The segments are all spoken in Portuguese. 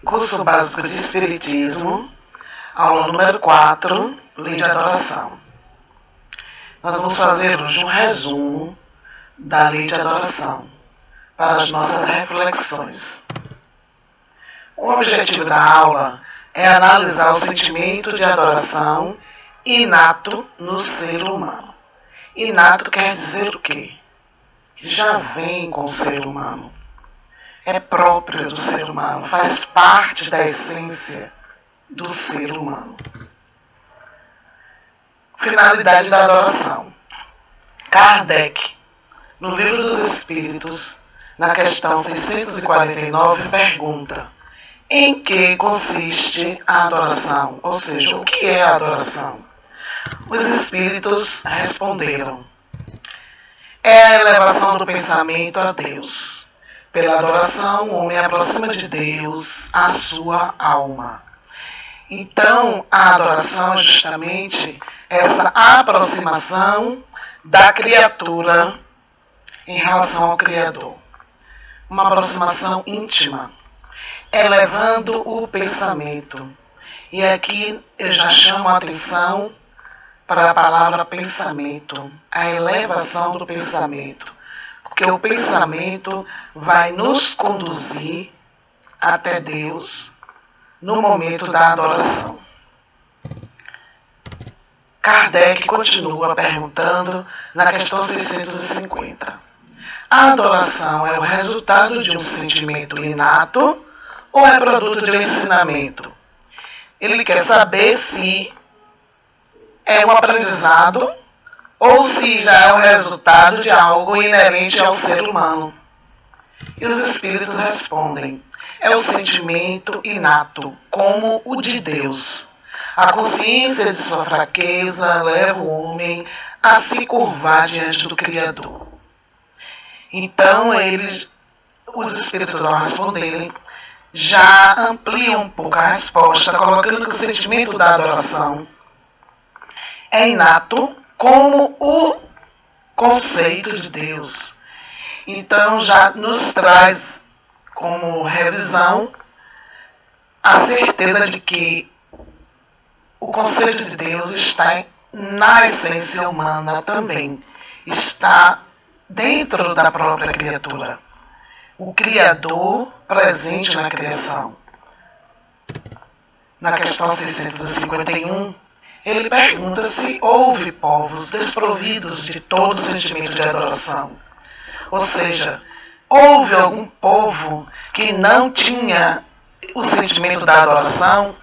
Curso Básico de Espiritismo, aula número 4, Lei de Adoração. Nós vamos fazer hoje um resumo da Lei de Adoração para as nossas reflexões. O objetivo da aula é analisar o sentimento de adoração inato no ser humano. Inato quer dizer o quê? Que já vem com o ser humano. É próprio do ser humano, faz parte da essência do ser humano. Finalidade da adoração. Kardec, no Livro dos Espíritos, na questão 649, pergunta: em que consiste a adoração? Ou seja, o que é a adoração? Os Espíritos responderam: é a elevação do pensamento a Deus. Pela adoração, o homem aproxima de Deus a sua alma. Então, a adoração é justamente essa aproximação da criatura em relação ao Criador. Uma aproximação íntima, elevando o pensamento. E aqui eu já chamo a atenção para a palavra pensamento, a elevação do pensamento. Porque o pensamento vai nos conduzir até Deus no momento da adoração. Kardec continua perguntando na questão 650. A adoração é o resultado de um sentimento inato ou é produto de um ensinamento? Ele quer saber se é um aprendizado ou se já é o resultado de algo inerente ao ser humano. E os Espíritos respondem: é o sentimento inato, como o de Deus. A consciência de sua fraqueza leva o homem a se curvar diante do Criador. Então, os Espíritos, ao responderem, já ampliam um pouco a resposta, colocando que o sentimento da adoração é inato, como o conceito de Deus. Então já nos traz como revisão a certeza de que o conceito de Deus está na essência humana também, está dentro da própria criatura. O Criador presente na criação. Na questão 651, ele pergunta se houve povos desprovidos de todo sentimento de adoração. Ou seja, houve algum povo que não tinha o sentimento da adoração?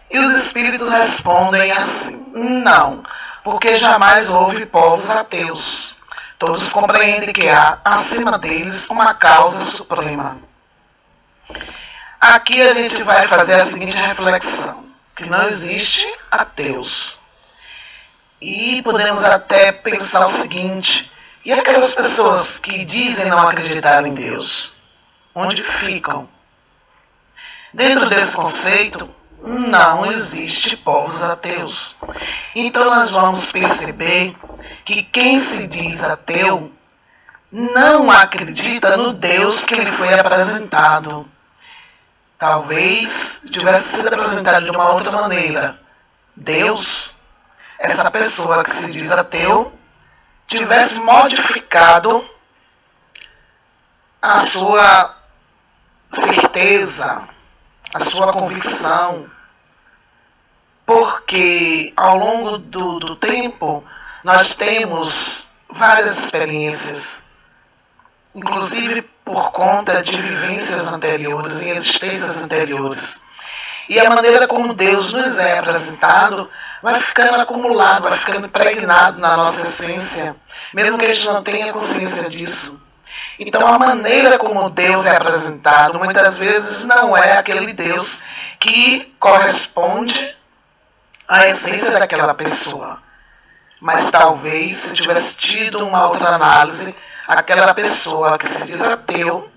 E os Espíritos respondem assim: não, porque jamais houve povos ateus. Todos compreendem que há, acima deles, uma causa suprema. Aqui a gente vai fazer a seguinte reflexão: que não existe ateus. E podemos até pensar o seguinte: e aquelas pessoas que dizem não acreditar em Deus? Onde ficam? Dentro desse conceito, não existe povos ateus. Então nós vamos perceber que quem se diz ateu não acredita no Deus que lhe foi apresentado. Talvez tivesse sido apresentado de uma outra maneira. Deus, essa pessoa que se diz ateu, tivesse modificado a sua certeza, a sua convicção, porque ao longo do tempo nós temos várias experiências, inclusive por conta de vivências anteriores, em existências anteriores. E a maneira como Deus nos é apresentado vai ficando acumulado, vai ficando impregnado na nossa essência, mesmo que a gente não tenha consciência disso. Então a maneira como Deus é apresentado muitas vezes não é aquele Deus que corresponde à essência daquela pessoa. Mas talvez, se tivesse tido uma outra análise, aquela pessoa que se diz ateu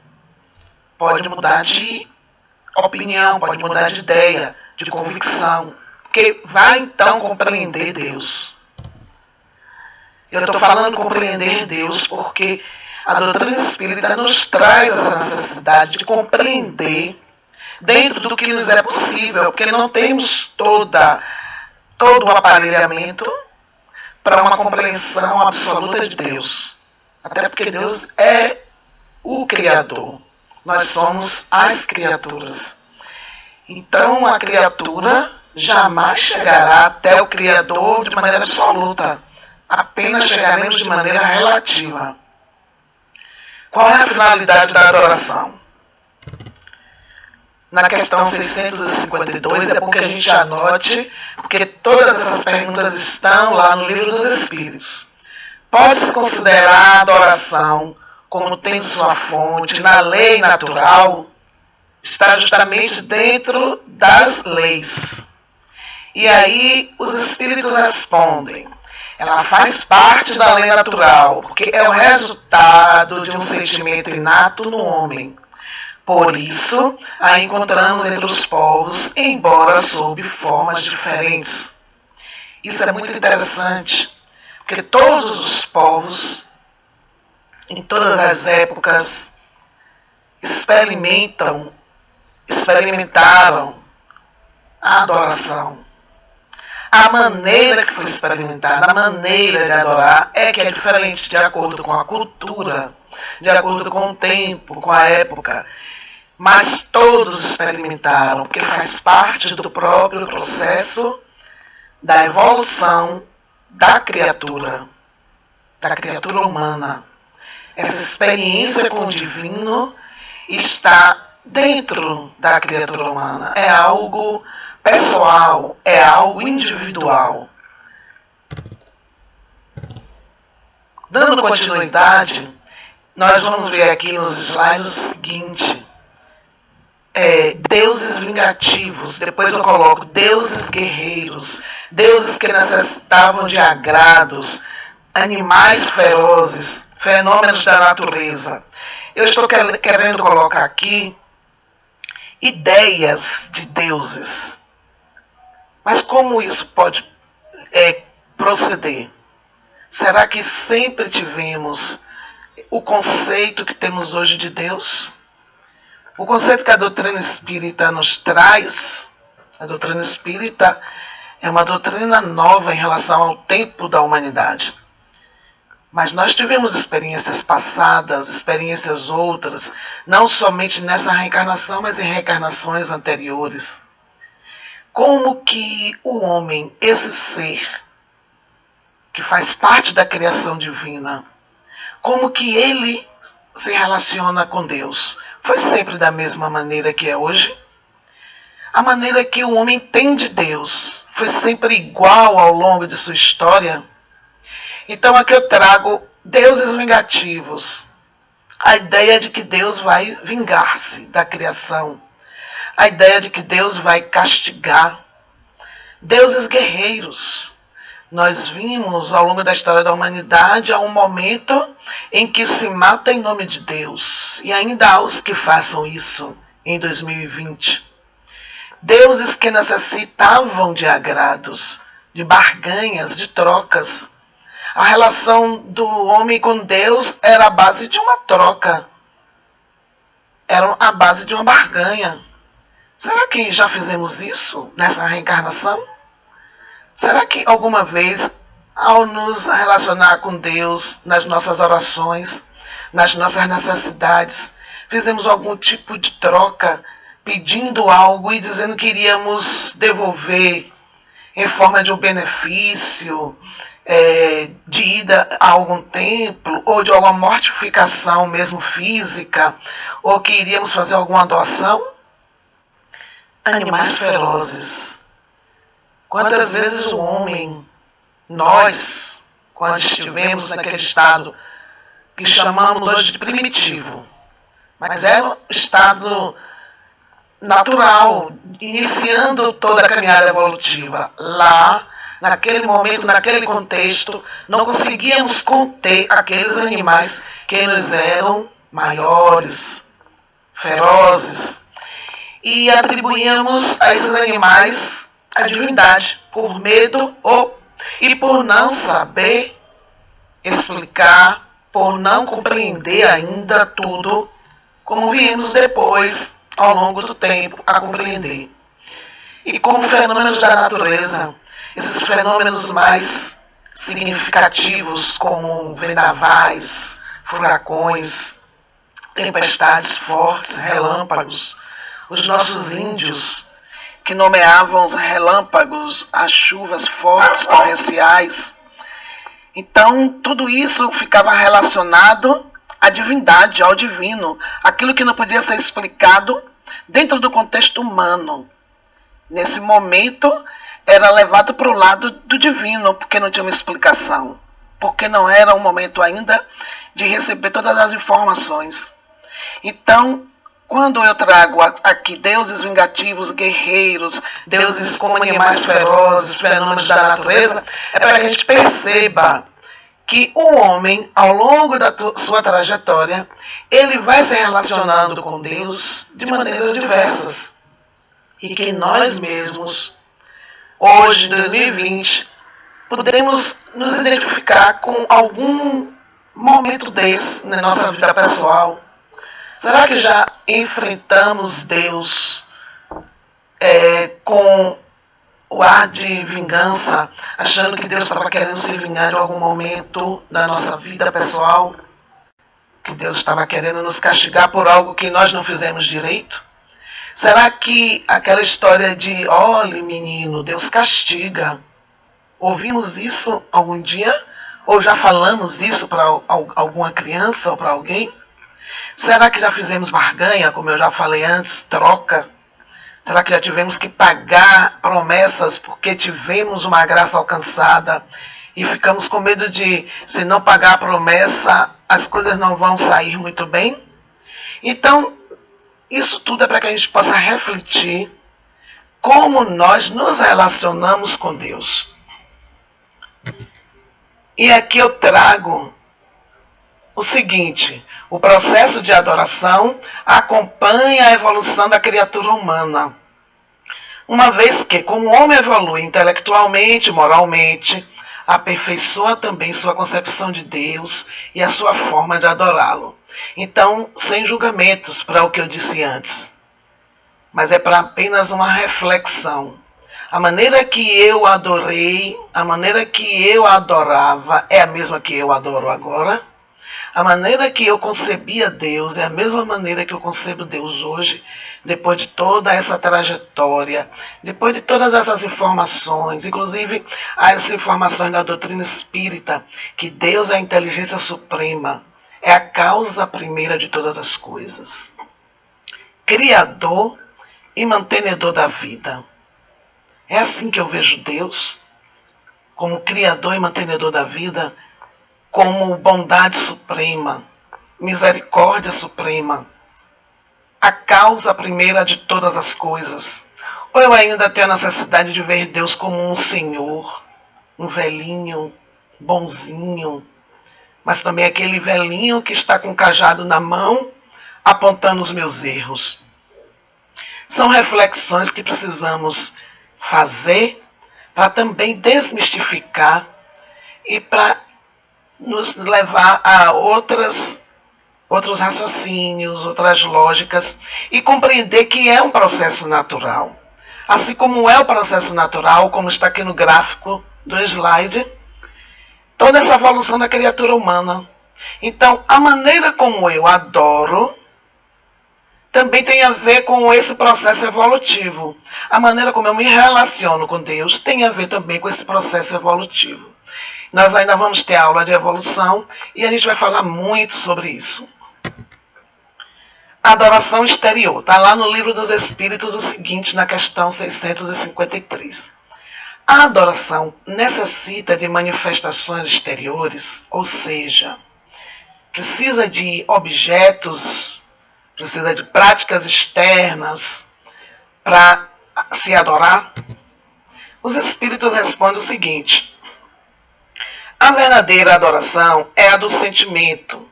pode mudar de opinião, pode mudar de ideia, de convicção, que vai então compreender Deus. Eu estou falando compreender Deus porque a doutrina espírita nos traz essa necessidade de compreender dentro do que nos é possível, porque não temos todo o aparelhamento para uma compreensão absoluta de Deus. Até porque Deus é o Criador. Nós somos as criaturas. Então a criatura jamais chegará até o Criador de maneira absoluta. Apenas chegaremos de maneira relativa. Qual é a finalidade da adoração? Na questão 652 é bom que a gente anote, porque todas essas perguntas estão lá no Livro dos Espíritos. Pode-se considerar a adoração como tendo sua fonte na lei natural? Está justamente dentro das leis. E aí os Espíritos respondem: ela faz parte da lei natural, porque é o resultado de um sentimento inato no homem. Por isso, a encontramos entre os povos, embora sob formas diferentes. Isso é muito interessante, porque todos os povos, em todas as épocas, experimentaram a adoração. A maneira que foi experimentada, a maneira de adorar é que é diferente de acordo com a cultura, de acordo com o tempo, com a época. Mas todos experimentaram, porque faz parte do próprio processo da evolução da criatura humana. Essa experiência com o divino está dentro da criatura humana. É algo pessoal, é algo individual. Dando continuidade, nós vamos ver aqui nos slides o seguinte: deuses vingativos, depois eu coloco deuses guerreiros, deuses que necessitavam de agrados, animais ferozes, fenômenos da natureza. Eu estou querendo colocar aqui ideias de deuses. Mas como isso pode proceder? Será que sempre tivemos o conceito que temos hoje de Deus? O conceito que a doutrina espírita nos traz, a doutrina espírita é uma doutrina nova em relação ao tempo da humanidade. Mas nós tivemos experiências passadas, experiências outras, não somente nessa reencarnação, mas em reencarnações anteriores. Como que o homem, esse ser, que faz parte da criação divina, como que ele se relaciona com Deus? Foi sempre da mesma maneira que é hoje? A maneira que o homem tem de Deus foi sempre igual ao longo de sua história? Então aqui eu trago deuses vingativos. A ideia de que Deus vai vingar-se da criação. A ideia de que Deus vai castigar. Deuses guerreiros. Nós vimos ao longo da história da humanidade a um momento em que se mata em nome de Deus. E ainda há os que façam isso em 2020. Deuses que necessitavam de agrados, de barganhas, de trocas. A relação do homem com Deus era a base de uma troca. Era a base de uma barganha. Será que já fizemos isso nessa reencarnação? Será que alguma vez, ao nos relacionar com Deus, nas nossas orações, nas nossas necessidades, fizemos algum tipo de troca, pedindo algo e dizendo que iríamos devolver em forma de um benefício, de ida a algum templo, ou de alguma mortificação mesmo física, ou que iríamos fazer alguma doação? Animais ferozes. Quantas vezes o homem, nós, quando estivemos naquele estado que chamamos hoje de primitivo, mas era um estado natural, iniciando toda a caminhada evolutiva. Lá, naquele momento, naquele contexto, não conseguíamos conter aqueles animais que nos eram maiores, ferozes, e atribuíamos a esses animais a divindade, por medo e por não saber explicar, por não compreender ainda tudo, como vimos depois ao longo do tempo a compreender. E como fenômenos da natureza, esses fenômenos mais significativos, como vendavais, furacões, tempestades fortes, relâmpagos, os nossos índios, que nomeavam os relâmpagos as chuvas fortes, torrenciais. Então, tudo isso ficava relacionado à divindade, ao divino, aquilo que não podia ser explicado dentro do contexto humano. Nesse momento, era levado para o lado do divino, porque não tinha uma explicação, porque não era um momento ainda de receber todas as informações. Então, quando eu trago aqui deuses vingativos, guerreiros, deuses como animais ferozes, fenômenos da natureza, é para que a gente perceba que o homem, ao longo da sua trajetória, ele vai se relacionando com Deus de maneiras diversas. E que nós mesmos, hoje, em 2020, podemos nos identificar com algum momento desse na nossa vida pessoal. Será que já enfrentamos Deus com o ar de vingança, achando que Deus estava querendo se vingar em algum momento da nossa vida pessoal? Que Deus estava querendo nos castigar por algo que nós não fizemos direito? Será que aquela história de, olhe menino, Deus castiga, ouvimos isso algum dia? Ou já falamos isso para alguma criança ou para alguém? Será que já fizemos barganha, como eu já falei antes, troca? Será que já tivemos que pagar promessas porque tivemos uma graça alcançada e ficamos com medo de, se não pagar a promessa, as coisas não vão sair muito bem? Então, isso tudo é para que a gente possa refletir como nós nos relacionamos com Deus. E aqui eu trago o seguinte: o processo de adoração acompanha a evolução da criatura humana. Uma vez que, como o homem evolui intelectualmente, moralmente, aperfeiçoa também sua concepção de Deus e a sua forma de adorá-lo. Então, sem julgamentos para o que eu disse antes, mas é para apenas uma reflexão. A maneira que eu adorei, a maneira que eu adorava é a mesma que eu adoro agora? A maneira que eu concebia Deus é a mesma maneira que eu concebo Deus hoje, depois de toda essa trajetória, depois de todas essas informações, inclusive as informações da doutrina espírita, que Deus é a inteligência suprema, é a causa primeira de todas as coisas, criador e mantenedor da vida. É assim que eu vejo Deus, como criador e mantenedor da vida, como bondade suprema, misericórdia suprema, a causa primeira de todas as coisas. Ou eu ainda tenho a necessidade de ver Deus como um senhor, um velhinho, bonzinho, mas também aquele velhinho que está com o cajado na mão, apontando os meus erros. São reflexões que precisamos fazer para também desmistificar e para nos levar a outros raciocínios, outras lógicas e compreender que é um processo natural. Assim como é o processo natural, como está aqui no gráfico do slide, toda essa evolução da criatura humana. Então, a maneira como eu adoro também tem a ver com esse processo evolutivo. A maneira como eu me relaciono com Deus tem a ver também com esse processo evolutivo. Nós ainda vamos ter aula de evolução e a gente vai falar muito sobre isso. Adoração exterior. Está lá no Livro dos Espíritos o seguinte, na questão 653. A adoração necessita de manifestações exteriores, ou seja, precisa de objetos, precisa de práticas externas para se adorar? Os Espíritos respondem o seguinte: a verdadeira adoração é a do sentimento.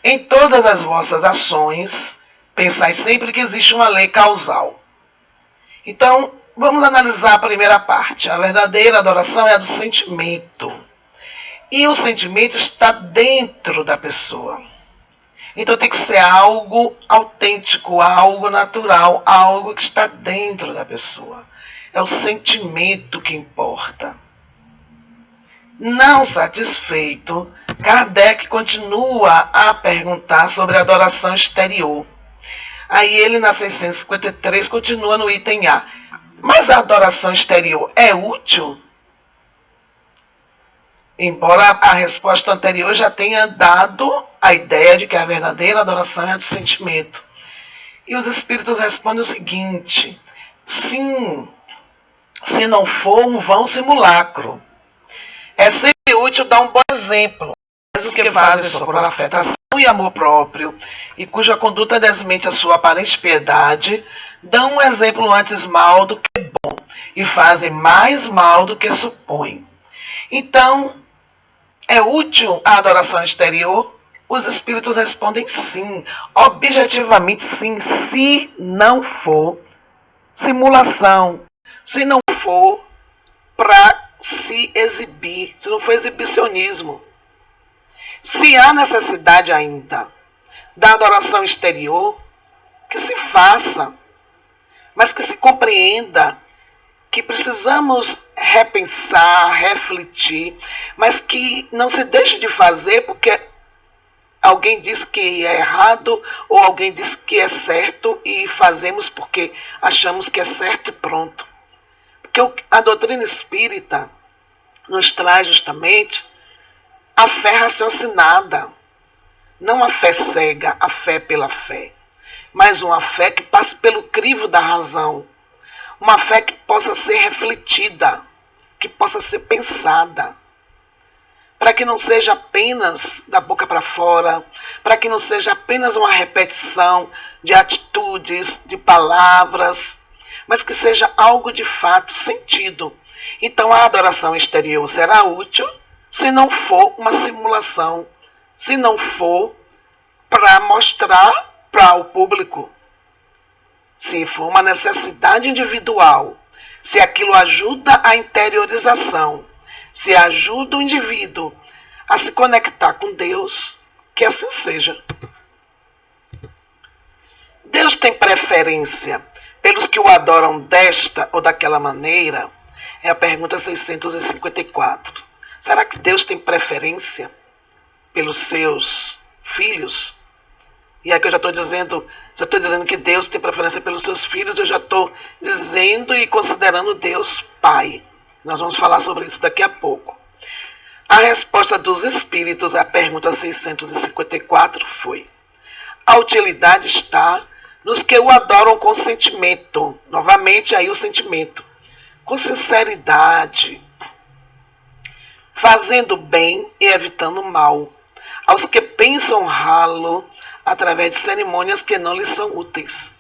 Em todas as vossas ações, pensai sempre que existe uma lei causal. Então, vamos analisar a primeira parte. A verdadeira adoração é a do sentimento. E o sentimento está dentro da pessoa. Então tem que ser algo autêntico, algo natural, algo que está dentro da pessoa. É o sentimento que importa. Não satisfeito, Kardec continua a perguntar sobre a adoração exterior. Aí ele, na 653, continua no item A. Mas a adoração exterior é útil? Embora a resposta anterior já tenha dado a ideia de que a verdadeira adoração é a do sentimento. E os espíritos respondem o seguinte: sim, se não for um vão simulacro. É sempre útil dar um bom exemplo. Mas os que fazem só por afetação e amor próprio, e cuja conduta desmente a sua aparente piedade, dão um exemplo antes mal do que bom, e fazem mais mal do que supõem. Então, é útil a adoração exterior? Os espíritos respondem sim, objetivamente sim, se não for simulação, se não for para se exibir, se não for exibicionismo. Se há necessidade ainda da adoração exterior, que se faça, mas que se compreenda que precisamos repensar, refletir, mas que não se deixe de fazer porque alguém diz que é errado ou alguém diz que é certo e fazemos porque achamos que é certo e pronto. Porque a doutrina espírita nos traz justamente a fé raciocinada, não a fé cega, a fé pela fé, mas uma fé que passe pelo crivo da razão, uma fé que possa ser refletida, que possa ser pensada, para que não seja apenas da boca para fora, para que não seja apenas uma repetição de atitudes, de palavras, mas que seja algo de fato sentido. Então a adoração exterior será útil se não for uma simulação, se não for para mostrar para o público, se for uma necessidade individual, se aquilo ajuda a interiorização, se ajuda o indivíduo a se conectar com Deus, que assim seja. Deus tem preferência pelos que o adoram desta ou daquela maneira? É a pergunta 654. Será que Deus tem preferência pelos seus filhos? E aqui eu já estou dizendo, se eu estou dizendo que Deus tem preferência pelos seus filhos, eu já estou dizendo e considerando Deus Pai. Nós vamos falar sobre isso daqui a pouco. A resposta dos espíritos à pergunta 654 foi: a utilidade está nos que o adoram com sentimento. Novamente aí o sentimento. Com sinceridade, fazendo bem e evitando o mal, aos que pensam honrá-lo através de cerimônias que não lhes são úteis.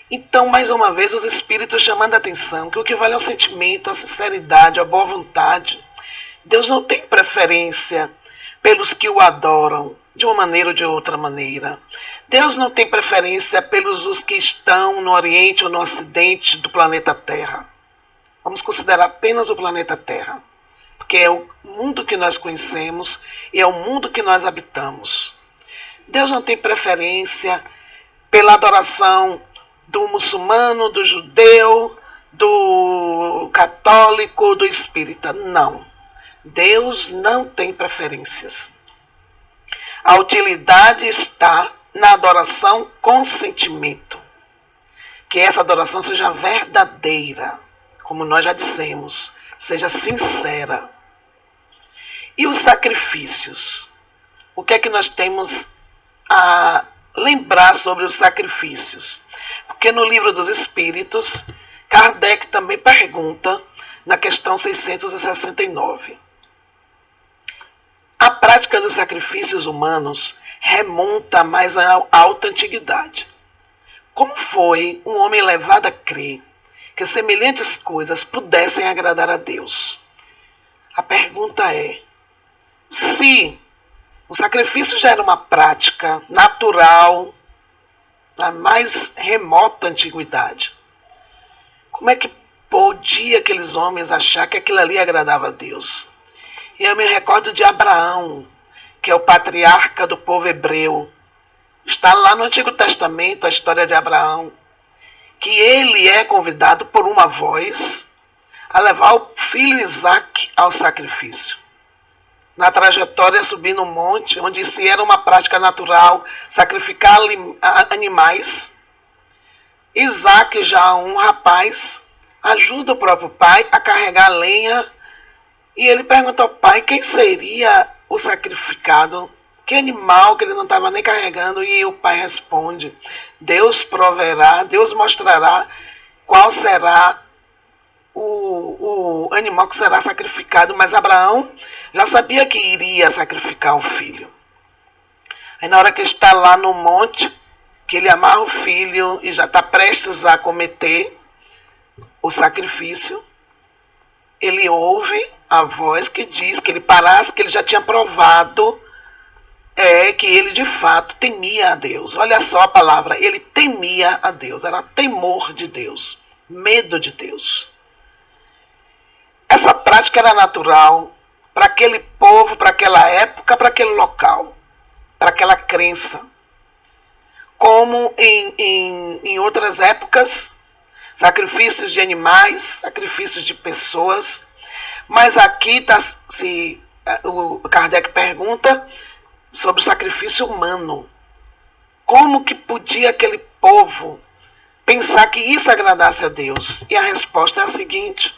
Então, mais uma vez, os espíritos chamando a atenção que o que vale é o sentimento, a sinceridade, a boa vontade. Deus não tem preferência pelos que o adoram de uma maneira ou de outra maneira. Deus não tem preferência pelos os que estão no Oriente ou no Ocidente do planeta Terra. Vamos considerar apenas o planeta Terra, porque é o mundo que nós conhecemos e é o mundo que nós habitamos. Deus não tem preferência pela adoração do muçulmano, do judeu, do católico, do espírita. Não. Deus não tem preferências. A utilidade está na adoração com sentimento. Que essa adoração seja verdadeira, como nós já dissemos, seja sincera. E os sacrifícios? O que é que nós temos a lembrar sobre os sacrifícios? Porque no Livro dos Espíritos, Kardec também pergunta, na questão 669. A prática dos sacrifícios humanos remonta mais à alta antiguidade. Como foi um homem levado a crer que semelhantes coisas pudessem agradar a Deus? A pergunta é: se o sacrifício já era uma prática natural na mais remota antiguidade, como é que podia aqueles homens achar que aquilo ali agradava a Deus? E eu me recordo de Abraão, que é o patriarca do povo hebreu, Está lá no Antigo Testamento a história de Abraão, que ele é convidado por uma voz a levar o filho Isaque ao sacrifício. Na trajetória subindo um monte, onde se era uma prática natural sacrificar animais, Isaque, já um rapaz, ajuda o próprio pai a carregar a lenha e ele pergunta ao pai quem seria o sacrificado, que animal que ele não estava nem carregando, e o pai responde: Deus proverá, Deus mostrará qual será o animal que será sacrificado, mas Abraão já sabia que iria sacrificar o filho. Aí na hora que está lá no monte, que ele amarra o filho e já está prestes a cometer o sacrifício, ele ouve a voz que diz que ele parasse, que ele já tinha provado que ele de fato temia a Deus. Olha só a palavra, ele temia a Deus, era temor de Deus, medo de Deus. Essa prática era natural para aquele povo, para aquela época, para aquele local, para aquela crença. Como em outras épocas, sacrifícios de animais, sacrifícios de pessoas. Mas aqui o Kardec pergunta sobre o sacrifício humano. Como que podia aquele povo pensar que isso agradasse a Deus? E a resposta é a seguinte: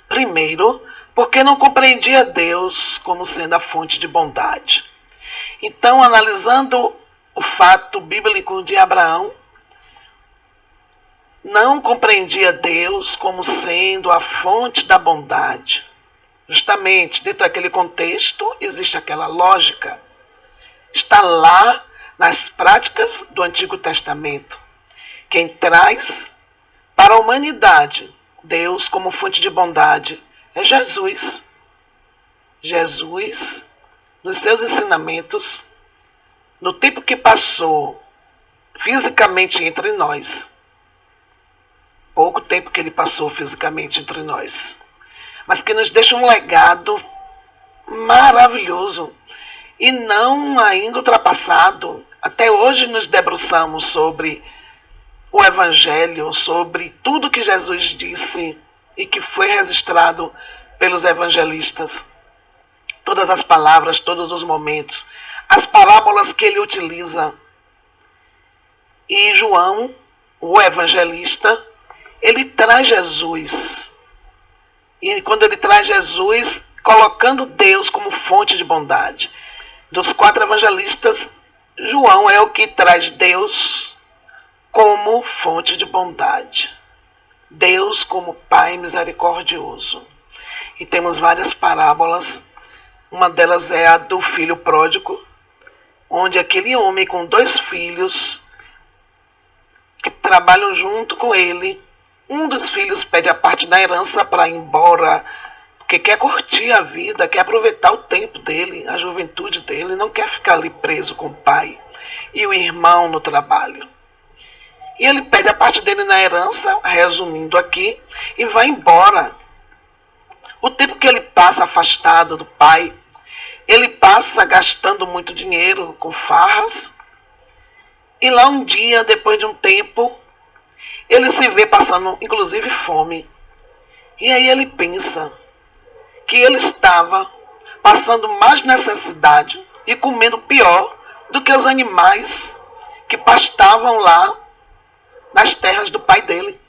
primeiro, porque não compreendia Deus como sendo a fonte de bondade. Então, analisando o fato bíblico de Abraão, não compreendia Deus como sendo a fonte da bondade. Justamente, dentro daquele contexto, existe aquela lógica. Está lá nas práticas do Antigo Testamento. Quem traz para a humanidade Deus como fonte de bondade é Jesus. Jesus, nos seus ensinamentos, no tempo que passou fisicamente entre nós, pouco tempo que ele passou fisicamente entre nós, mas que nos deixa um legado maravilhoso e não ainda ultrapassado. Até hoje nos debruçamos sobre o Evangelho, sobre tudo que Jesus disse e que foi registrado pelos evangelistas. Todas as palavras, todos os momentos, as parábolas que ele utiliza. E João, o evangelista, ele traz Jesus. E quando ele traz Jesus, colocando Deus como fonte de bondade. Dos 4 evangelistas, João é o que traz Deus como fonte de bondade. Deus como Pai misericordioso. E temos várias parábolas. Uma delas é a do filho pródigo, onde aquele homem com 2 filhos que trabalham junto com ele, um dos filhos pede a parte da herança para ir embora, porque quer curtir a vida, quer aproveitar o tempo dele, a juventude dele, não quer ficar ali preso com o pai e o irmão no trabalho. E ele pede a parte dele na herança, resumindo aqui, e vai embora. O tempo que ele passa afastado do pai, ele passa gastando muito dinheiro com farras. E lá um dia, depois de um tempo, ele se vê passando, inclusive, fome. E aí ele pensa que ele estava passando mais necessidade e comendo pior do que os animais que pastavam lá nas terras do pai dele.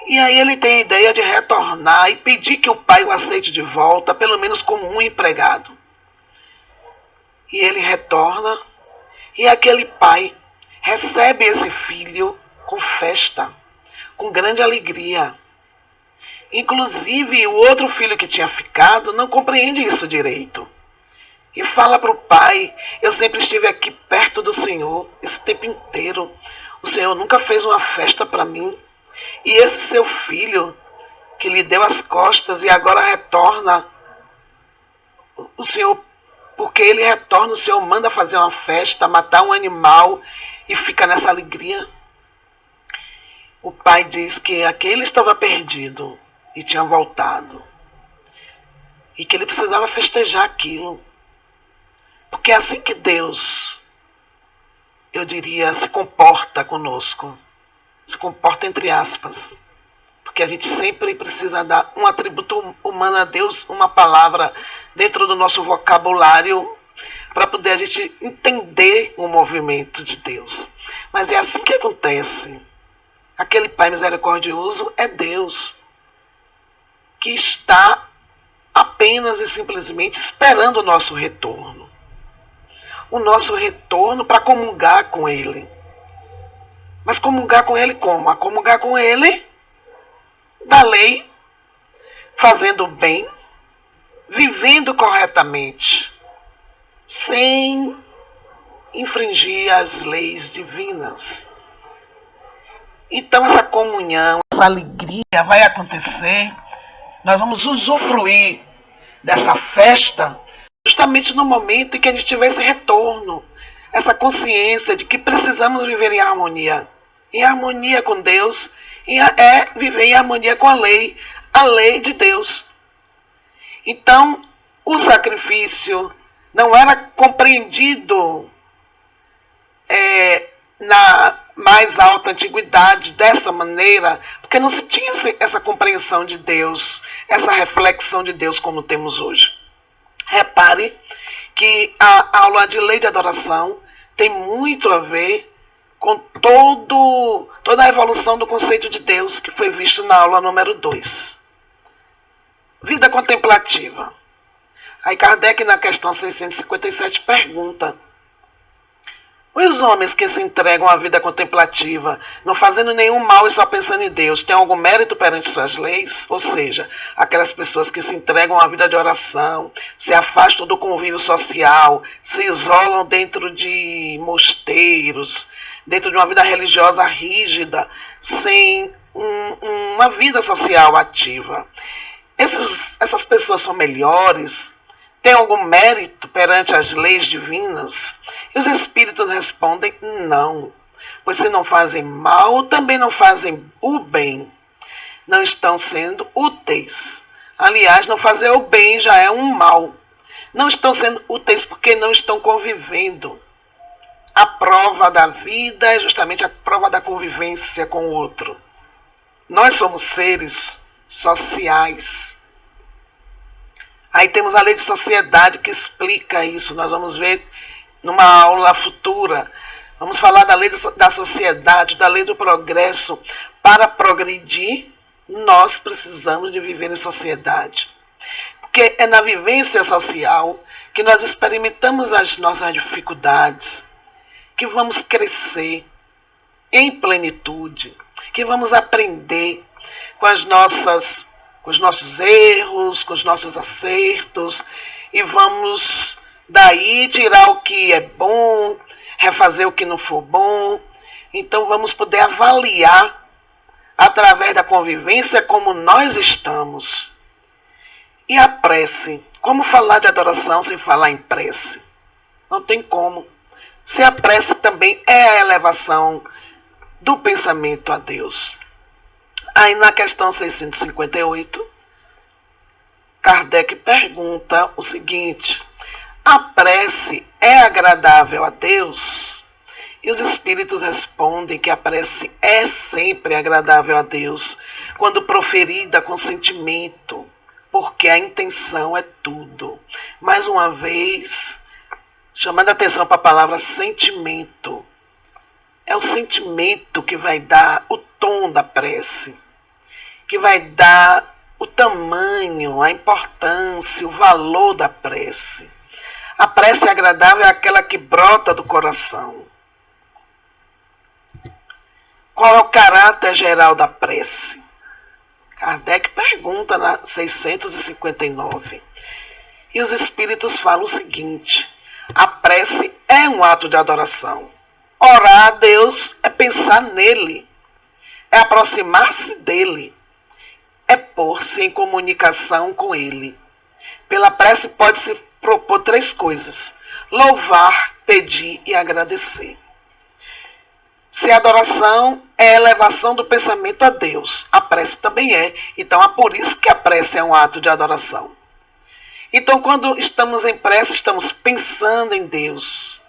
E aí ele tem a ideia de retornar e pedir que o pai o aceite de volta, pelo menos como um empregado. E ele retorna, e aquele pai recebe esse filho com festa, com grande alegria. Inclusive, o outro filho que tinha ficado não compreende isso direito. E fala para o pai: eu sempre estive aqui perto do Senhor, esse tempo inteiro. O Senhor nunca fez uma festa para mim. E esse seu filho, que lhe deu as costas e agora retorna, o Senhor, porque ele retorna, o Senhor manda fazer uma festa, matar um animal e fica nessa alegria. O pai diz que aquele estava perdido e tinha voltado. E que ele precisava festejar aquilo. Porque é assim que Deus eu diria, se comporta conosco. Se comporta entre aspas. Porque a gente sempre precisa dar um atributo humano a Deus, uma palavra dentro do nosso vocabulário, para poder a gente entender o movimento de Deus. Mas é assim que acontece. Aquele Pai misericordioso é Deus, que está apenas e simplesmente esperando o nosso retorno. O nosso retorno para comungar com Ele. Mas comungar com Ele como? A comungar com Ele da lei, fazendo o bem, vivendo corretamente, sem infringir as leis divinas. Então essa comunhão, essa alegria vai acontecer, nós vamos usufruir dessa festa justamente no momento em que a gente tiver esse retorno, essa consciência de que precisamos viver em harmonia com Deus, é viver em harmonia com a lei de Deus. Então, o sacrifício não era compreendido na mais alta antiguidade dessa maneira, porque não se tinha essa compreensão de Deus, essa reflexão de Deus como temos hoje. Repare que a aula de lei de adoração tem muito a ver com toda a evolução do conceito de Deus que foi visto na aula número 2. Vida contemplativa. Aí Kardec, na questão 657, pergunta: os homens que se entregam à vida contemplativa, não fazendo nenhum mal e só pensando em Deus, têm algum mérito perante suas leis? Ou seja, aquelas pessoas que se entregam à vida de oração, se afastam do convívio social, se isolam dentro de mosteiros, dentro de uma vida religiosa rígida, sem uma vida social ativa. Essas pessoas são melhores? Têm algum mérito perante as leis divinas? E os espíritos respondem: não, pois se não fazem mal, também não fazem o bem. Não estão sendo úteis. Aliás, não fazer o bem já é um mal. Não estão sendo úteis porque não estão convivendo. A prova da vida é justamente a prova da convivência com o outro. Nós somos seres sociais. Aí temos a lei de sociedade que explica isso. Nós vamos ver numa aula futura. Vamos falar da lei da sociedade, da lei do progresso. Para progredir, nós precisamos de viver em sociedade. Porque é na vivência social que nós experimentamos as nossas dificuldades, que vamos crescer em plenitude, que vamos aprender com os nossos erros, com os nossos acertos, e vamos daí tirar o que é bom, refazer o que não for bom. Então vamos poder avaliar, através da convivência, como nós estamos. E a prece? Como falar de adoração sem falar em prece? Não tem como. Se a prece também é a elevação do pensamento a Deus. Aí na questão 658, Kardec pergunta o seguinte: a prece é agradável a Deus? E os espíritos respondem que a prece é sempre agradável a Deus, quando proferida com sentimento, porque a intenção é tudo. Mais uma vez, chamando a atenção para a palavra sentimento. É o sentimento que vai dar o tom da prece, que vai dar o tamanho, a importância, o valor da prece. A prece agradável é aquela que brota do coração. Qual é o caráter geral da prece? Kardec pergunta na 659. E os espíritos falam o seguinte: a prece é um ato de adoração. Orar a Deus é pensar nele, é aproximar-se dele, é pôr-se em comunicação com ele. Pela prece pode-se propor 3 coisas: louvar, pedir e agradecer. Se a adoração é a elevação do pensamento a Deus, a prece também é. Então é por isso que a prece é um ato de adoração. Então quando estamos em prece, estamos pensando em Deus.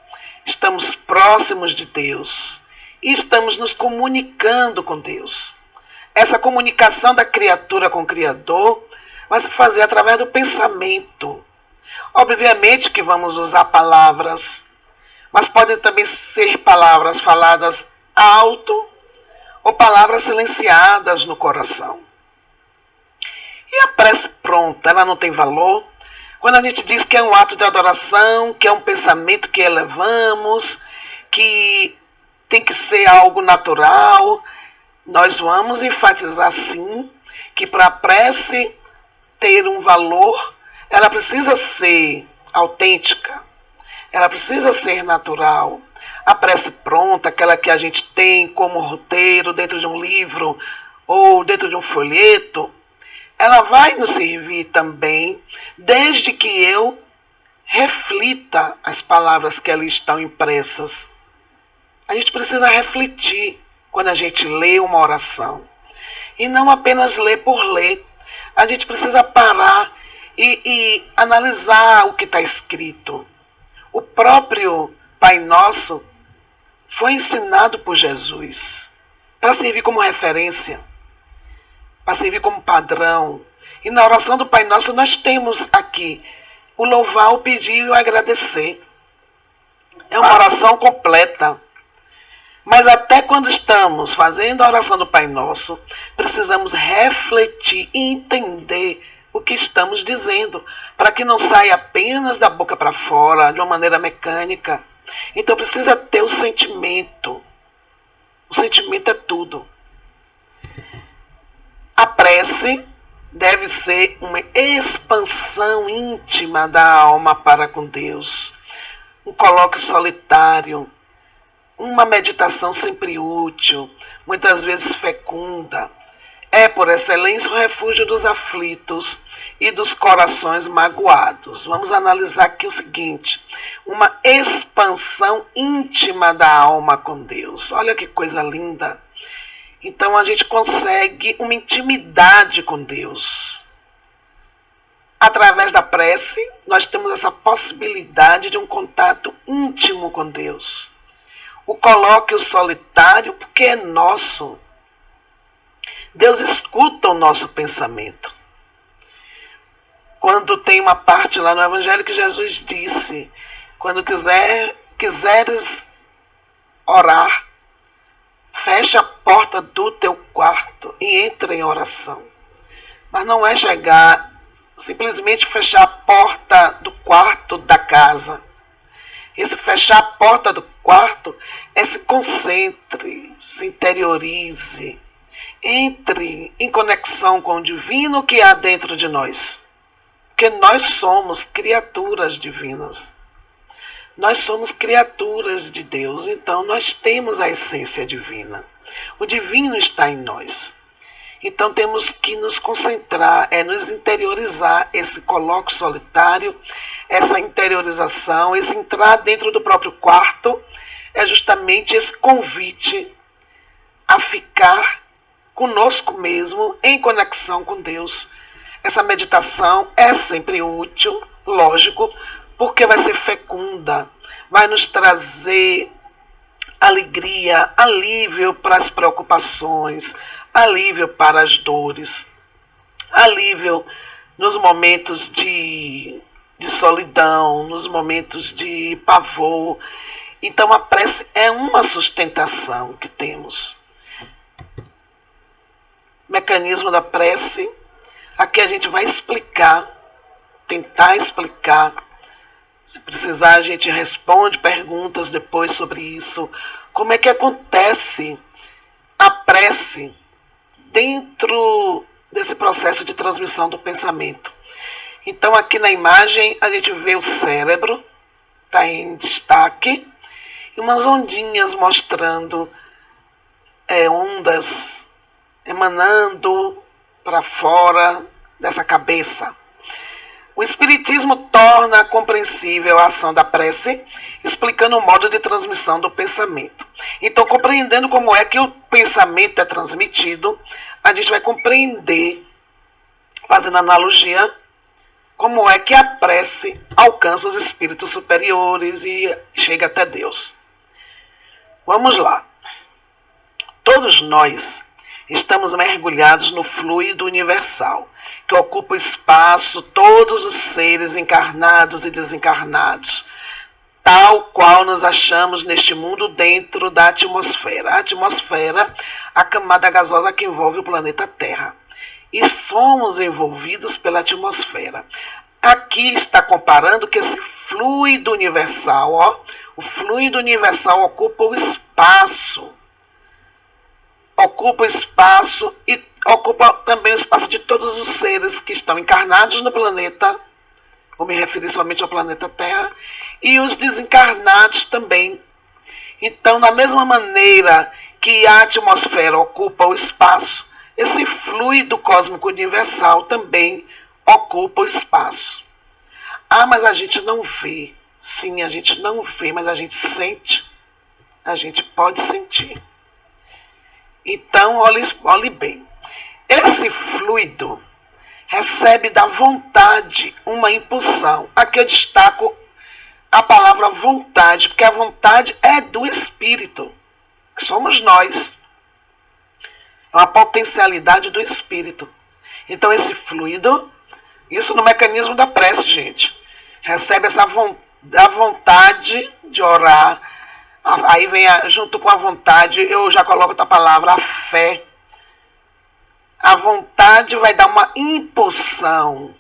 estamos próximos de Deus e estamos nos comunicando com Deus. Essa comunicação da criatura com o Criador vai se fazer através do pensamento. Obviamente que vamos usar palavras, mas podem também ser palavras faladas alto ou palavras silenciadas no coração. E a prece pronta, ela não tem valor? Quando a gente diz que é um ato de adoração, que é um pensamento que elevamos, que tem que ser algo natural, nós vamos enfatizar sim que para a prece ter um valor, ela precisa ser autêntica, ela precisa ser natural. A prece pronta, aquela que a gente tem como roteiro dentro de um livro ou dentro de um folheto, ela vai nos servir também, desde que eu reflita as palavras que ali estão impressas. A gente precisa refletir quando a gente lê uma oração. E não apenas ler por ler. A gente precisa parar e analisar o que está escrito. O próprio Pai Nosso foi ensinado por Jesus para servir como referência, para servir como padrão. E na oração do Pai Nosso nós temos aqui o louvar, o pedir e o agradecer. É uma oração completa. Mas até quando estamos fazendo a oração do Pai Nosso, precisamos refletir e entender o que estamos dizendo, para que não saia apenas da boca para fora, de uma maneira mecânica. Então precisa ter o sentimento. O sentimento é tudo. A prece deve ser uma expansão íntima da alma para com Deus. Um colóquio solitário, uma meditação sempre útil, muitas vezes fecunda. É, por excelência, o refúgio dos aflitos e dos corações magoados. Vamos analisar aqui o seguinte: uma expansão íntima da alma com Deus. Olha que coisa linda. Então a gente consegue uma intimidade com Deus. Através da prece, nós temos essa possibilidade de um contato íntimo com Deus. O colóquio solitário, porque é nosso. Deus escuta o nosso pensamento. Quando tem uma parte lá no Evangelho que Jesus disse: quando quiseres orar, fecha a porta do teu quarto e entra em oração. Mas não é chegar, simplesmente fechar a porta do quarto da casa. Esse fechar a porta do quarto é se concentre, se interiorize, entre em conexão com o divino que há dentro de nós. Porque nós somos criaturas divinas. Nós somos criaturas de Deus, então nós temos a essência divina. O divino está em nós. Então temos que nos concentrar, nos interiorizar, esse colóquio solitário, essa interiorização, esse entrar dentro do próprio quarto, é justamente esse convite a ficar conosco mesmo, em conexão com Deus. Essa meditação é sempre útil, lógico, porque vai ser fecunda, vai nos trazer alegria, alívio para as preocupações, alívio para as dores, alívio nos momentos de solidão, nos momentos de pavor. Então a prece é uma sustentação que temos. Mecanismo da prece, aqui a gente vai explicar, tentar explicar. Se precisar, a gente responde perguntas depois sobre isso. Como é que acontece a prece dentro desse processo de transmissão do pensamento? Então, aqui na imagem, a gente vê o cérebro, está em destaque, e umas ondinhas mostrando ondas emanando para fora dessa cabeça. O Espiritismo torna compreensível a ação da prece, explicando o modo de transmissão do pensamento. Então, compreendendo como é que o pensamento é transmitido, a gente vai compreender, fazendo analogia, como é que a prece alcança os espíritos superiores e chega até Deus. Vamos lá. Todos nós estamos mergulhados no fluido universal, que ocupa o espaço, todos os seres encarnados e desencarnados, tal qual nos achamos neste mundo dentro da atmosfera. A atmosfera, a camada gasosa que envolve o planeta Terra. E somos envolvidos pela atmosfera. Aqui está comparando que esse fluido universal, o fluido universal ocupa o espaço. Ocupa o espaço e ocupa também o espaço de todos os seres que estão encarnados no planeta, vou me referir somente ao planeta Terra, e os desencarnados também. Então, da mesma maneira que a atmosfera ocupa o espaço, esse fluido cósmico universal também ocupa o espaço. Ah, mas a gente não vê. Sim, a gente não vê, mas a gente sente. A gente pode sentir. Então, olhe bem. Esse fluido recebe da vontade uma impulsão. Aqui eu destaco a palavra vontade, porque a vontade é do Espírito, que somos nós. É uma potencialidade do Espírito. Então, esse fluido, isso no mecanismo da prece, gente, recebe essa vontade de orar. Aí vem, junto com a vontade, eu já coloco outra palavra, a fé. A vontade vai dar uma impulsão.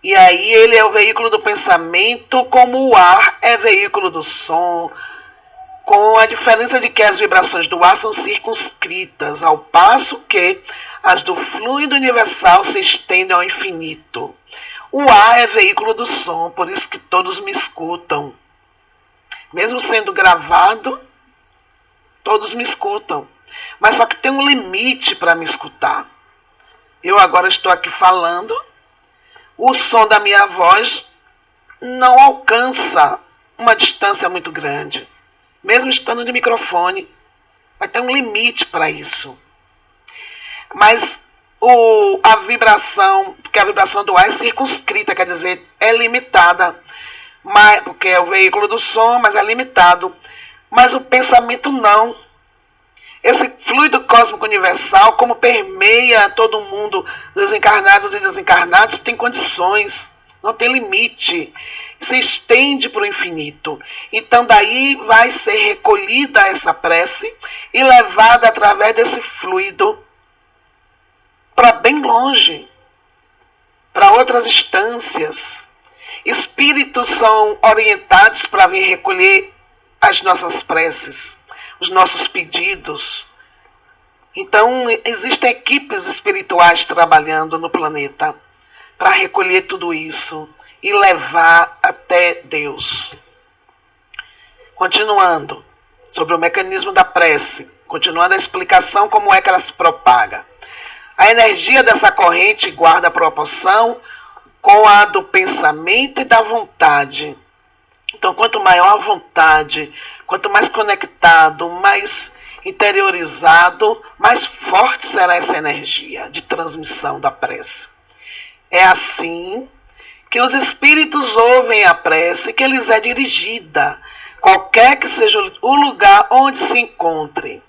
E aí ele é o veículo do pensamento, como o ar é veículo do som, com a diferença de que as vibrações do ar são circunscritas, ao passo que as do fluido universal se estendem ao infinito. O ar é veículo do som, por isso que todos me escutam. Mesmo sendo gravado, todos me escutam. Mas só que tem um limite para me escutar. Eu agora estou aqui falando, o som da minha voz não alcança uma distância muito grande. Mesmo estando de microfone, vai ter um limite para isso. Mas a vibração, porque a vibração do ar é circunscrita, quer dizer, é limitada. Porque é o veículo do som, mas é limitado. Mas o pensamento não. Esse fluido cósmico universal, como permeia todo mundo, dos encarnados e desencarnados, tem condições, não tem limite. Se estende para o infinito. Então daí vai ser recolhida essa prece e levada através desse fluido para bem longe, para outras instâncias. Espíritos são orientados para vir recolher as nossas preces, os nossos pedidos. Então, existem equipes espirituais trabalhando no planeta para recolher tudo isso e levar até Deus. Continuando, sobre o mecanismo da prece, continuando a explicação como é que ela se propaga. A energia dessa corrente guarda proporção com a do pensamento e da vontade. Então, quanto maior a vontade, quanto mais conectado, mais interiorizado, mais forte será essa energia de transmissão da prece. É assim que os espíritos ouvem a prece, que lhes é dirigida, qualquer que seja o lugar onde se encontrem.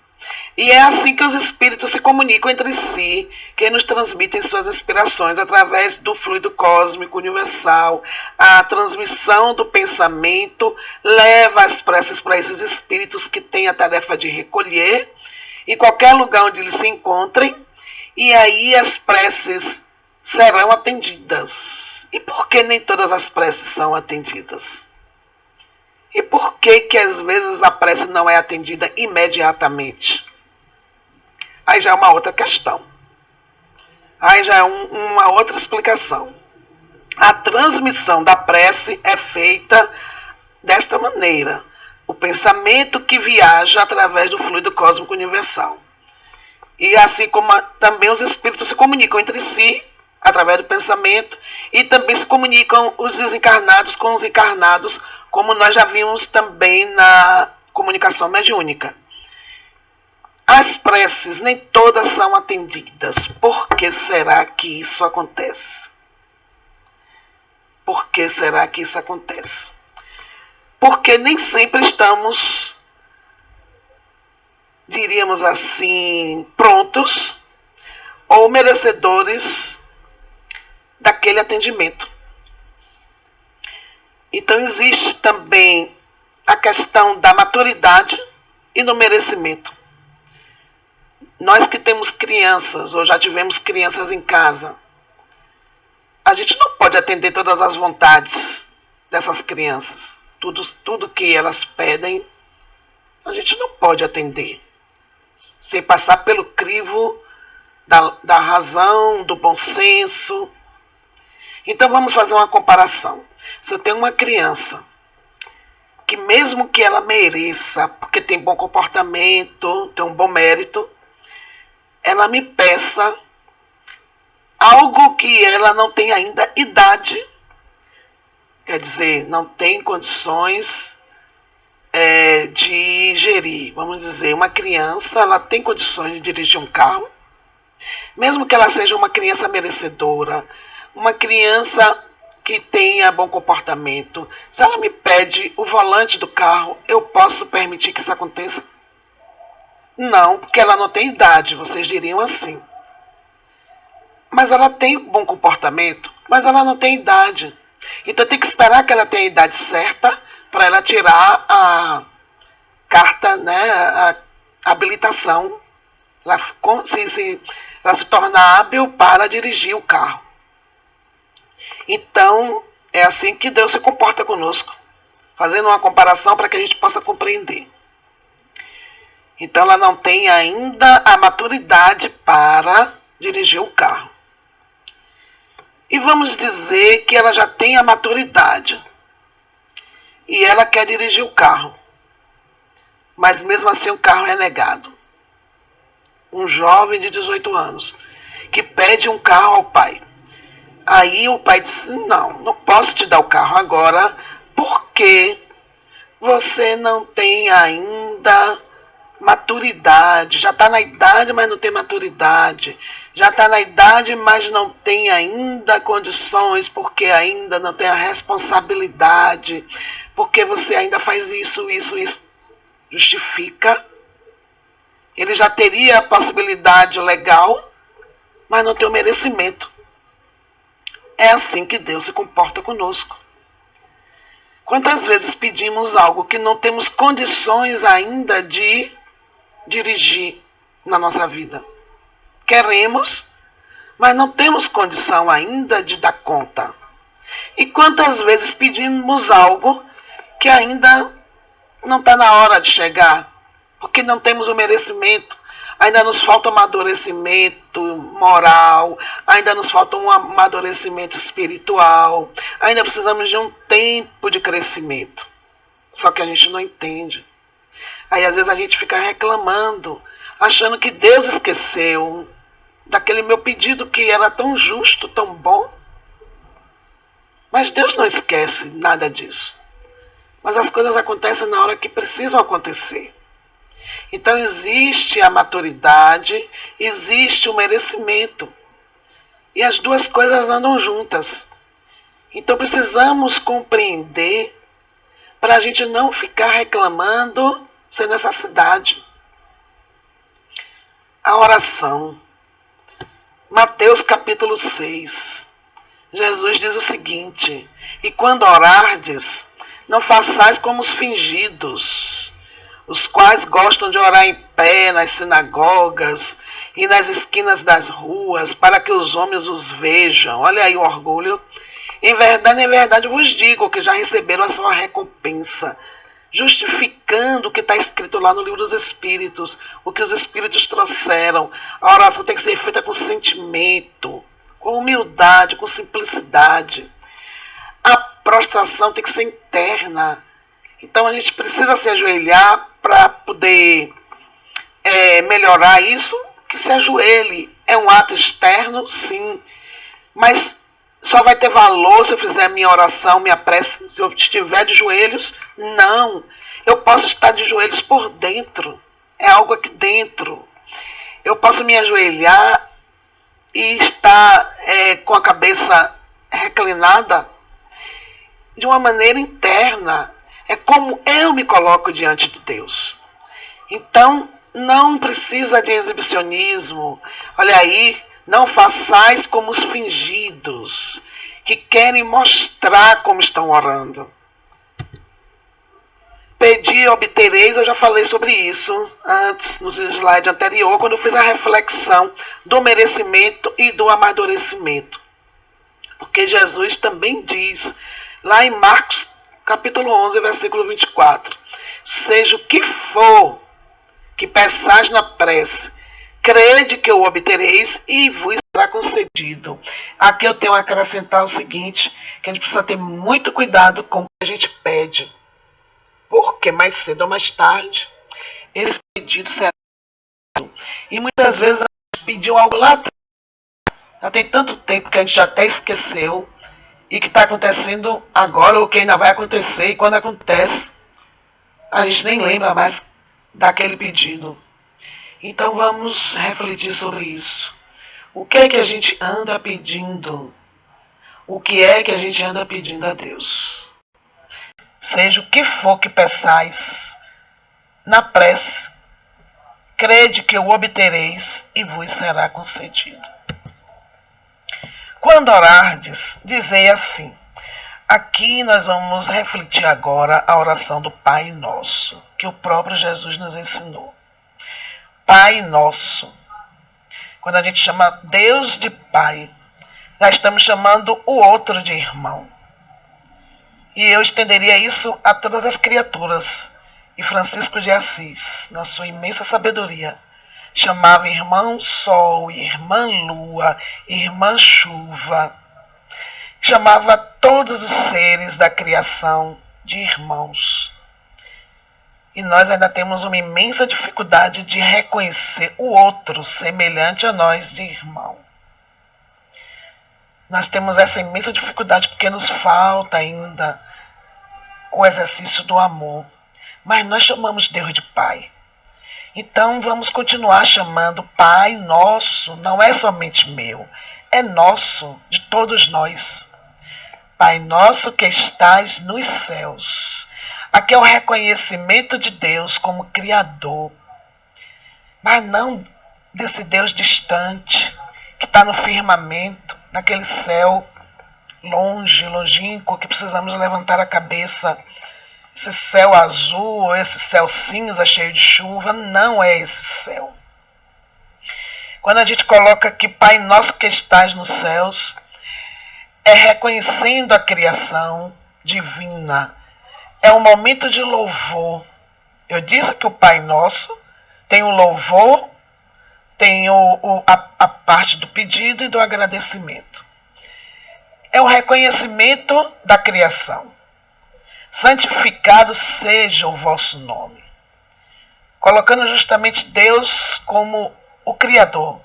E é assim que os espíritos se comunicam entre si, que nos transmitem suas inspirações através do fluido cósmico universal. A transmissão do pensamento leva as preces para esses espíritos que têm a tarefa de recolher em qualquer lugar onde eles se encontrem, e aí as preces serão atendidas. E por que nem todas as preces são atendidas? E por que às vezes a prece não é atendida imediatamente? Aí já é uma outra questão. Aí já é uma outra explicação. A transmissão da prece é feita desta maneira. O pensamento que viaja através do fluido cósmico universal. E assim como também os espíritos se comunicam entre si, através do pensamento, e também se comunicam os desencarnados com os encarnados, como nós já vimos também na comunicação mediúnica. As preces nem todas são atendidas. Por que será que isso acontece? Por que será que isso acontece? Porque nem sempre estamos, diríamos assim, prontos ou merecedores daquele atendimento. Então existe também a questão da maturidade e do merecimento. Nós que temos crianças ou já tivemos crianças em casa, a gente não pode atender todas as vontades dessas crianças. Tudo que elas pedem, a gente não pode atender sem passar pelo crivo da razão, do bom senso. Então vamos fazer uma comparação. Se eu tenho uma criança que mesmo que ela mereça, porque tem bom comportamento, tem um bom mérito, ela me peça algo que ela não tem ainda idade, quer dizer, não tem condições de gerir. Vamos dizer, uma criança, ela tem condições de dirigir um carro, mesmo que ela seja uma criança merecedora, uma criança que tenha bom comportamento. Se ela me pede o volante do carro, eu posso permitir que isso aconteça? Não, porque ela não tem idade, vocês diriam assim. Mas ela tem bom comportamento, mas ela não tem idade. Então tem que esperar que ela tenha a idade certa para ela tirar a carta, né, a habilitação, ela se tornar hábil para dirigir o carro. Então é assim que Deus se comporta conosco, fazendo uma comparação para que a gente possa compreender. Então ela não tem ainda a maturidade para dirigir o carro. E vamos dizer que ela já tem a maturidade e ela quer dirigir o carro, mas mesmo assim o carro é negado. Um jovem de 18 anos que pede um carro ao pai. Aí o pai diz, não posso te dar o carro agora porque você não tem ainda maturidade. Já está na idade, mas não tem maturidade. Já está na idade, mas não tem ainda condições, porque ainda não tem a responsabilidade, porque você ainda faz isso. Justifica. Ele já teria a possibilidade legal, mas não tem o merecimento. É assim que Deus se comporta conosco. Quantas vezes pedimos algo que não temos condições ainda de dirigir na nossa vida? Queremos, mas não temos condição ainda de dar conta. E quantas vezes pedimos algo que ainda não está na hora de chegar, porque não temos o merecimento. Ainda nos falta um amadurecimento moral, ainda nos falta um amadurecimento espiritual, ainda precisamos de um tempo de crescimento. Só que a gente não entende. Aí às vezes a gente fica reclamando, achando que Deus esqueceu daquele meu pedido que era tão justo, tão bom. Mas Deus não esquece nada disso. Mas as coisas acontecem na hora que precisam acontecer. Então existe a maturidade, existe o merecimento. E as duas coisas andam juntas. Então precisamos compreender para a gente não ficar reclamando sem necessidade. A oração. Mateus capítulo 6. Jesus diz o seguinte: e quando orardes, não façais como os fingidos, os quais gostam de orar em pé nas sinagogas e nas esquinas das ruas, para que os homens os vejam. Olha aí o orgulho. Em verdade vos digo que já receberam a sua recompensa, justificando o que está escrito lá no livro dos Espíritos, o que os Espíritos trouxeram. A oração tem que ser feita com sentimento, com humildade, com simplicidade. A prostração tem que ser interna. Então a gente precisa se ajoelhar para poder melhorar isso, que se ajoelhe. É um ato externo, sim, mas só vai ter valor se eu fizer a minha oração, minha prece, se eu estiver de joelhos? Não. Eu posso estar de joelhos por dentro. É algo aqui dentro. Eu posso me ajoelhar e estar com a cabeça reclinada de uma maneira interna. É como eu me coloco diante de Deus. Então, não precisa de exibicionismo. Olha aí, não façais como os fingidos, que querem mostrar como estão orando. Pedi e obtereis, eu já falei sobre isso antes, no slide anterior, quando eu fiz a reflexão do merecimento e do amadurecimento. Porque Jesus também diz, lá em Marcos, capítulo 11, versículo 24, seja o que for que peçais na prece, crede que o obtereis e vos será concedido. Aqui eu tenho a acrescentar o seguinte, que a gente precisa ter muito cuidado com o que a gente pede. Porque mais cedo ou mais tarde, esse pedido será. E muitas vezes a gente pediu algo lá atrás. Já tem tanto tempo que a gente já até esqueceu. E que está acontecendo agora, ou que ainda vai acontecer. E quando acontece, a gente nem lembra mais daquele pedido. Então vamos refletir sobre isso. O que é que a gente anda pedindo? O que é que a gente anda pedindo a Deus? Seja o que for que peçais na prece, crede que o obtereis e vos será concedido. Quando orardes, dizei assim. Aqui nós vamos refletir agora a oração do Pai Nosso, que o próprio Jesus nos ensinou. Pai Nosso. Quando a gente chama Deus de Pai, já estamos chamando o outro de irmão. E eu estenderia isso a todas as criaturas. E Francisco de Assis, na sua imensa sabedoria, chamava irmão Sol, irmã Lua, irmã Chuva. Chamava todos os seres da criação de irmãos. E nós ainda temos uma imensa dificuldade de reconhecer o outro semelhante a nós de irmão. Nós temos essa imensa dificuldade porque nos falta ainda o exercício do amor. Mas nós chamamos Deus de Pai. Então vamos continuar chamando Pai Nosso, não é somente meu, é nosso, de todos nós. Pai Nosso que estás nos céus. Aqui é o reconhecimento de Deus como Criador, mas não desse Deus distante, que está no firmamento, naquele céu longe, longínquo, que precisamos levantar a cabeça. Esse céu azul, esse céu cinza cheio de chuva, não é esse céu. Quando a gente coloca aqui Pai Nosso que estás nos céus, é reconhecendo a criação divina. É um momento de louvor. Eu disse que o Pai Nosso tem o louvor, tem a parte do pedido e do agradecimento. É o reconhecimento da criação. Santificado seja o vosso nome. Colocando justamente Deus como o Criador.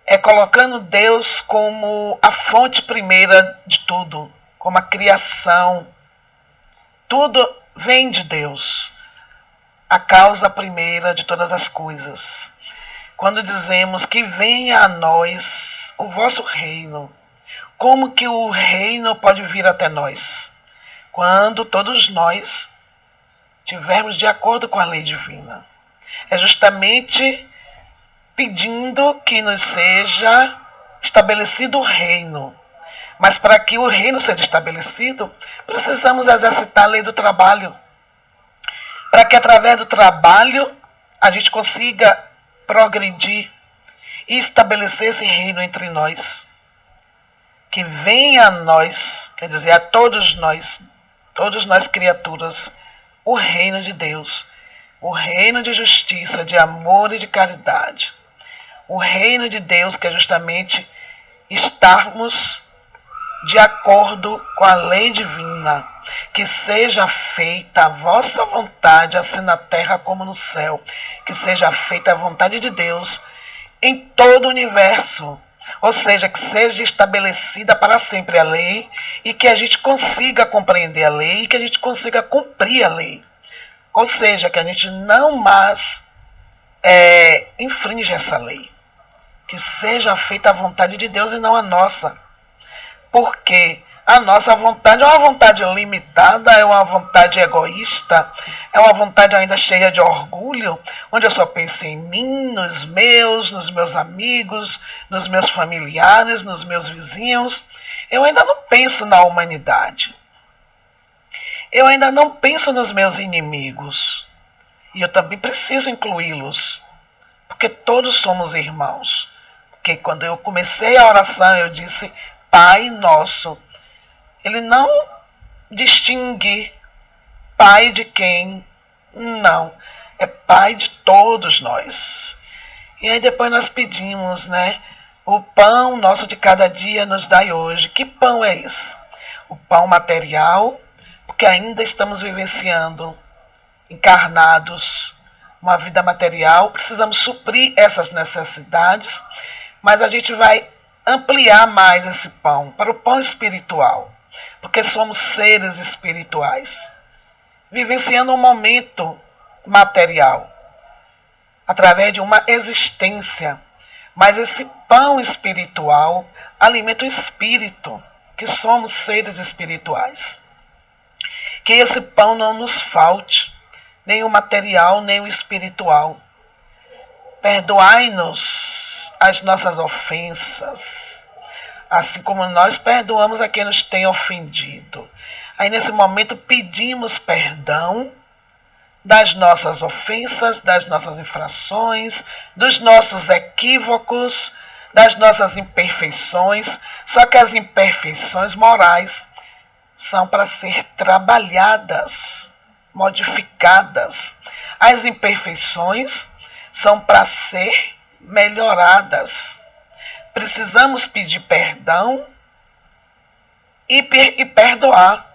É colocando Deus como a fonte primeira de tudo, como a criação. Tudo vem de Deus, a causa primeira de todas as coisas. Quando dizemos que venha a nós o vosso reino, como que o reino pode vir até nós? Quando todos nós tivermos de acordo com a lei divina. É justamente pedindo que nos seja estabelecido o reino. Mas para que o reino seja estabelecido, precisamos exercitar a lei do trabalho. Para que através do trabalho a gente consiga progredir e estabelecer esse reino entre nós. Que venha a nós, quer dizer, a todos nós criaturas, o reino de Deus, o reino de justiça, de amor e de caridade. O reino de Deus que é justamente estarmos de acordo com a lei divina, que seja feita a vossa vontade, assim na terra como no céu, que seja feita a vontade de Deus em todo o universo, ou seja, que seja estabelecida para sempre a lei e que a gente consiga compreender a lei e que a gente consiga cumprir a lei, ou seja, que a gente não mais infringe essa lei, que seja feita a vontade de Deus e não a nossa. Por quê? A nossa vontade é uma vontade limitada, é uma vontade egoísta, é uma vontade ainda cheia de orgulho, onde eu só penso em mim, nos meus amigos, nos meus familiares, nos meus vizinhos. Eu ainda não penso na humanidade. Eu ainda não penso nos meus inimigos. E eu também preciso incluí-los, porque todos somos irmãos. Porque quando eu comecei a oração, eu disse, Pai Nosso. Ele não distingue pai de quem, não. É pai de todos nós. E aí depois nós pedimos, né? O pão nosso de cada dia nos dai hoje. Que pão é esse? O pão material, porque ainda estamos vivenciando, encarnados, uma vida material. Precisamos suprir essas necessidades, mas a gente vai ampliar mais esse pão para o pão espiritual. Porque somos seres espirituais, vivenciando um momento material, através de uma existência. Mas esse pão espiritual alimenta o espírito, que somos seres espirituais. Que esse pão não nos falte, nem o material, nem o espiritual. Perdoai-nos as nossas ofensas, assim como nós perdoamos a quem nos tem ofendido. Aí nesse momento pedimos perdão das nossas ofensas, das nossas infrações, dos nossos equívocos, das nossas imperfeições. Só que as imperfeições morais são para ser trabalhadas, modificadas. As imperfeições são para ser melhoradas. Precisamos pedir perdão e perdoar.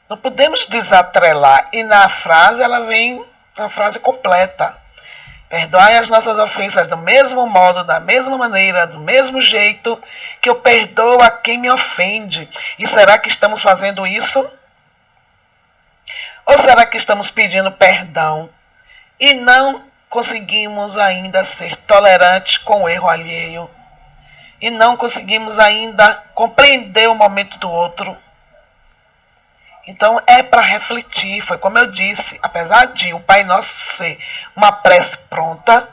Não podemos desatrelar. E na frase ela vem uma frase completa. Perdoai as nossas ofensas do mesmo modo, da mesma maneira, do mesmo jeito que eu perdoo a quem me ofende. E será que estamos fazendo isso? Ou será que estamos pedindo perdão e não conseguimos ainda ser tolerantes com o erro alheio? E não conseguimos ainda compreender o momento do outro? Então é para refletir. Foi como eu disse, apesar de o Pai Nosso ser uma prece pronta,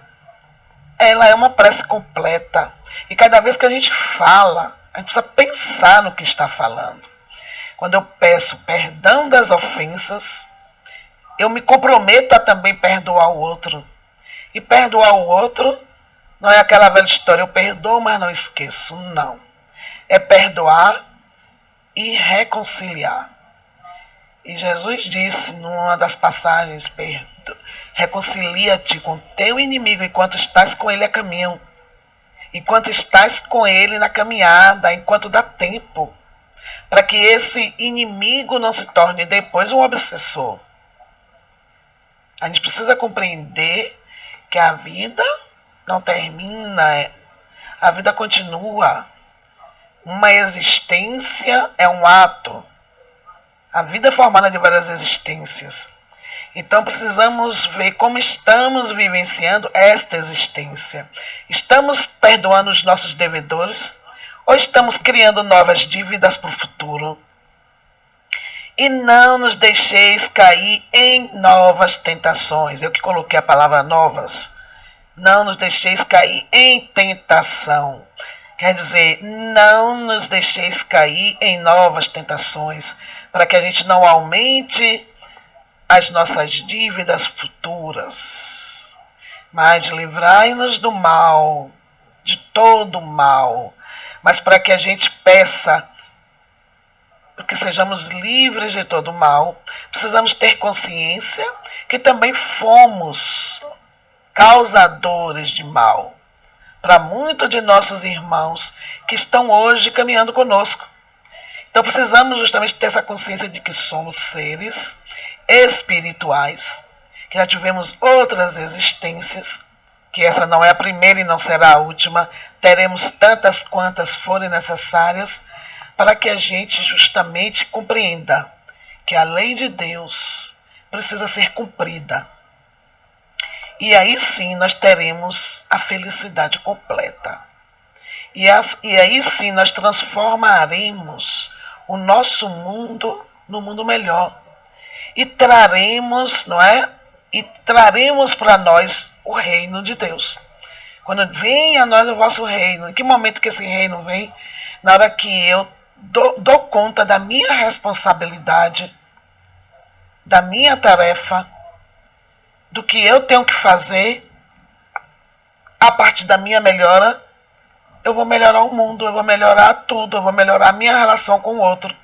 ela é uma prece completa. E cada vez que a gente fala, a gente precisa pensar no que está falando. Quando eu peço perdão das ofensas, eu me comprometo a também perdoar o outro. E perdoar o outro não é aquela velha história, eu perdoo, mas não esqueço. Não. É perdoar e reconciliar. E Jesus disse numa das passagens, reconcilia-te com teu inimigo enquanto estás com ele a caminho. Enquanto estás com ele na caminhada, enquanto dá tempo. Para que esse inimigo não se torne depois um obsessor. A gente precisa compreender que a vida não termina, a vida continua. Uma existência é um ato. A vida é formada de várias existências. Então precisamos ver como estamos vivenciando esta existência. Estamos perdoando os nossos devedores ou estamos criando novas dívidas para o futuro? E não nos deixeis cair em novas tentações. Eu que coloquei a palavra novas. Não nos deixeis cair em tentação. Quer dizer, não nos deixeis cair em novas tentações, para que a gente não aumente as nossas dívidas futuras. Mas livrai-nos do mal, de todo o mal. Mas para que a gente peça, para que sejamos livres de todo o mal, precisamos ter consciência que também fomos causadores de mal para muitos de nossos irmãos que estão hoje caminhando conosco. Então precisamos justamente ter essa consciência de que somos seres espirituais, que já tivemos outras existências, que essa não é a primeira e não será a última, teremos tantas quantas forem necessárias, para que a gente justamente compreenda que a lei de Deus precisa ser cumprida. E aí sim nós teremos a felicidade completa. E aí sim nós transformaremos o nosso mundo no mundo melhor. E traremos, não é? E traremos para nós o reino de Deus. Quando vem a nós o vosso reino, em que momento que esse reino vem? Na hora que eu dou conta da minha responsabilidade, da minha tarefa, do que eu tenho que fazer, a partir da minha melhora, eu vou melhorar o mundo, eu vou melhorar tudo, eu vou melhorar a minha relação com o outro.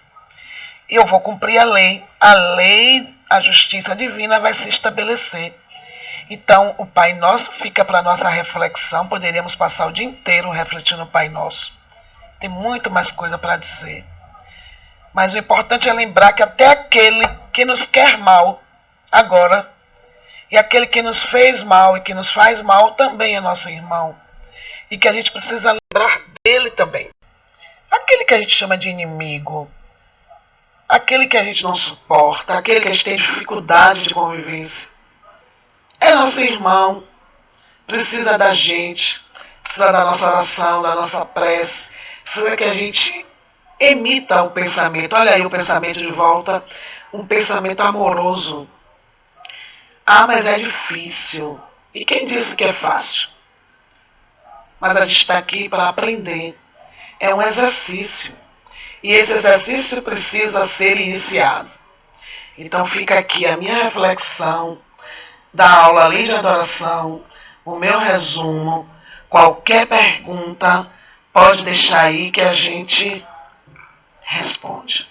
E eu vou cumprir a lei. A lei, a justiça divina vai se estabelecer. Então, o Pai Nosso fica para nossa reflexão. Poderíamos passar o dia inteiro refletindo o Pai Nosso. Tem muito mais coisa para dizer. Mas o importante é lembrar que até aquele que nos quer mal agora, e aquele que nos fez mal e que nos faz mal também é nosso irmão. E que a gente precisa lembrar dele também. Aquele que a gente chama de inimigo, aquele que a gente não suporta, aquele que a gente tem dificuldade de convivência, é nosso irmão, precisa da gente, precisa da nossa oração, da nossa prece, precisa que a gente emita o pensamento. Olha aí o pensamento de volta, um pensamento amoroso. Ah, mas é difícil. E quem disse que é fácil? Mas a gente está aqui para aprender. É um exercício. E esse exercício precisa ser iniciado. Então fica aqui a minha reflexão da aula Lei de Adoração, o meu resumo. Qualquer pergunta pode deixar aí que a gente responde.